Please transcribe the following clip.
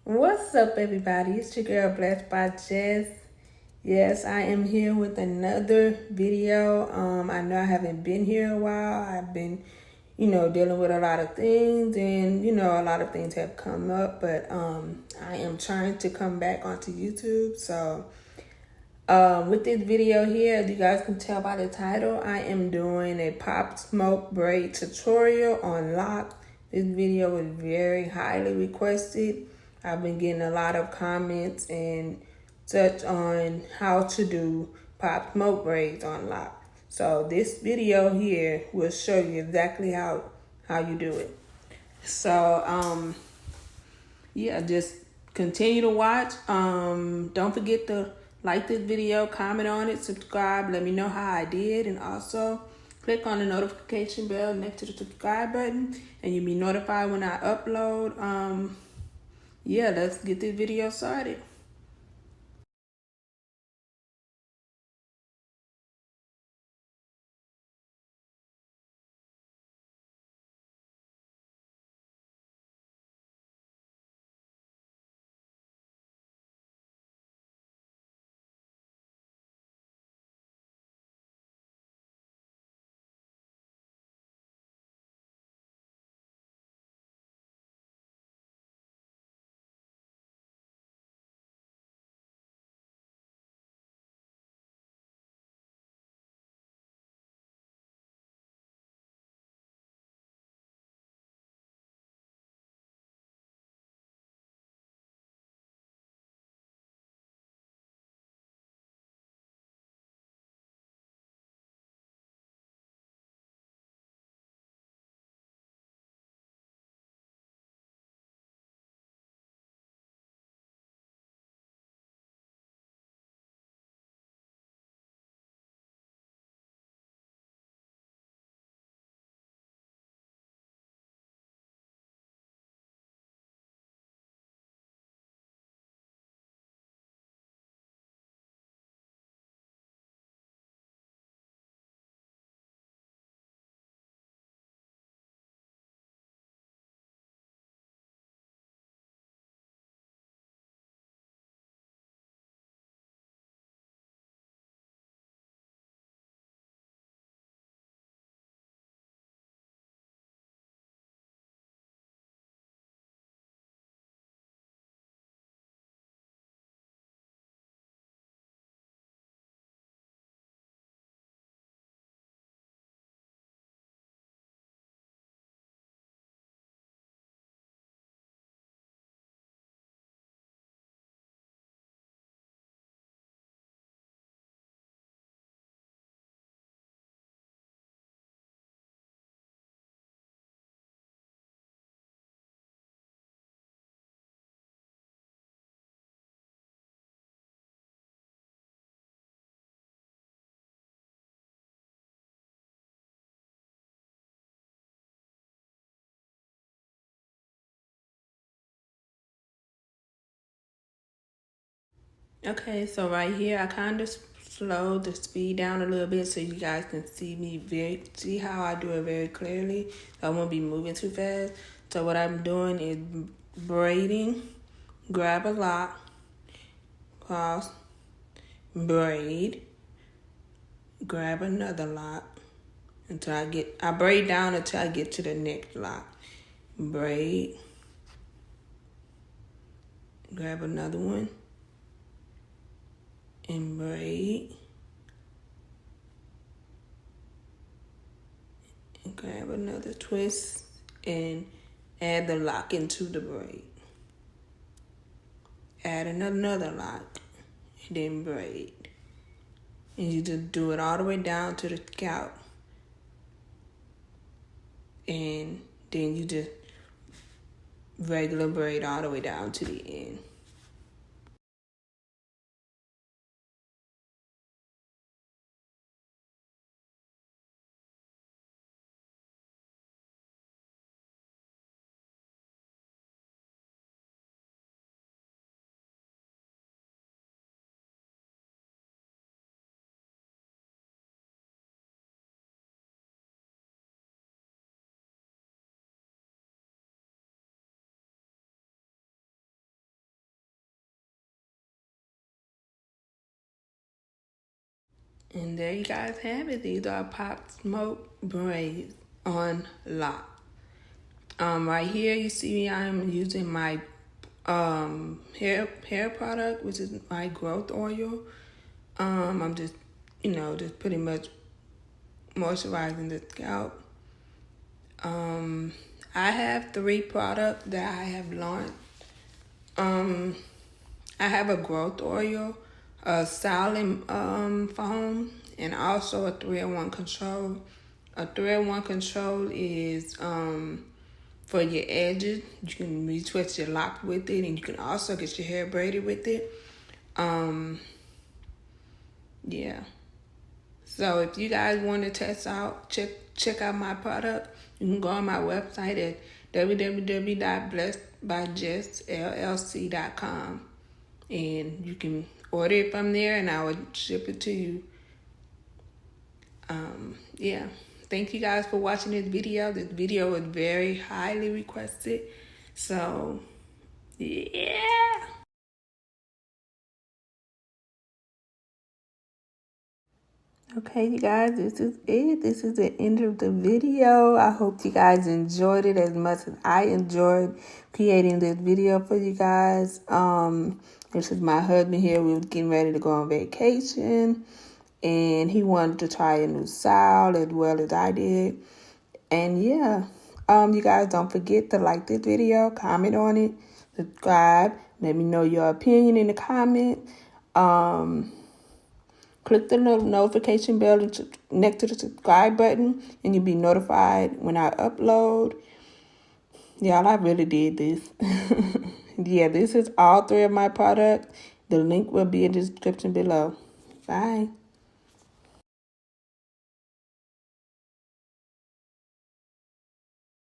What's up, everybody? It's your girl, Blessed by Jess. Yes, I am here with another video. I know I haven't been here a while. I've been, dealing with a lot of things, and a lot of things have come up. But I am trying to come back onto YouTube. So, with this video here, as you guys can tell by the title, I am doing a PopSmoke Braid tutorial on Locs. This video was very highly requested. I've been getting a lot of comments and such on how to do PopSmoke Braids on Locs. So this video here will show you exactly how you do it. So yeah, just continue to watch. Don't forget to like this video, comment on it, subscribe, let me know how I did, and also click on the notification bell next to the subscribe button and you'll be notified when I upload. Yeah, let's get this video started. Okay, so right here, I kind of slowed the speed down a little bit so you guys can see how I do it very clearly. So I won't be moving too fast. So what I'm doing is braiding, grab a lock, cross, braid, grab another lock until I braid down until I get to the next lock. Braid, grab another one, and braid, and grab another twist, and add the lock into the braid. Add another lock, and then braid. And you just do it all the way down to the scalp. And then you just regular braid all the way down to the end. And there you guys have it. These are PopSmoke Braids on Locs. Right here you see me, I'm using my hair product, which is my growth oil. I'm just, just pretty much moisturizing the scalp. I have 3 products that I have launched. I have a growth oil, a styling foam, and also a 3-in-1 control. A 3-in-1 control is for your edges. You can retwist your lock with it, and you can also get your hair braided with it. Yeah. So if you guys want to test out, check out my product, you can go on my website at www.blessedbyjessllc.com, and you can order it from there, and I will ship it to you. Yeah. Thank you guys for watching this video. This video was very highly requested. So, yeah. Okay, you guys, this is it. This is the end of the video. I hope you guys enjoyed it as much as I enjoyed creating this video for you guys. This is my husband here. We were getting ready to go on vacation, and he wanted to try a new style as well as I did. And yeah, you guys don't forget to like this video, comment on it, subscribe. Let me know your opinion in the comment. Click the notification bell next to the subscribe button, and you'll be notified when I upload. Y'all, I really did this. Yeah, this is all 3 of my products. The link will be in the description below. Bye.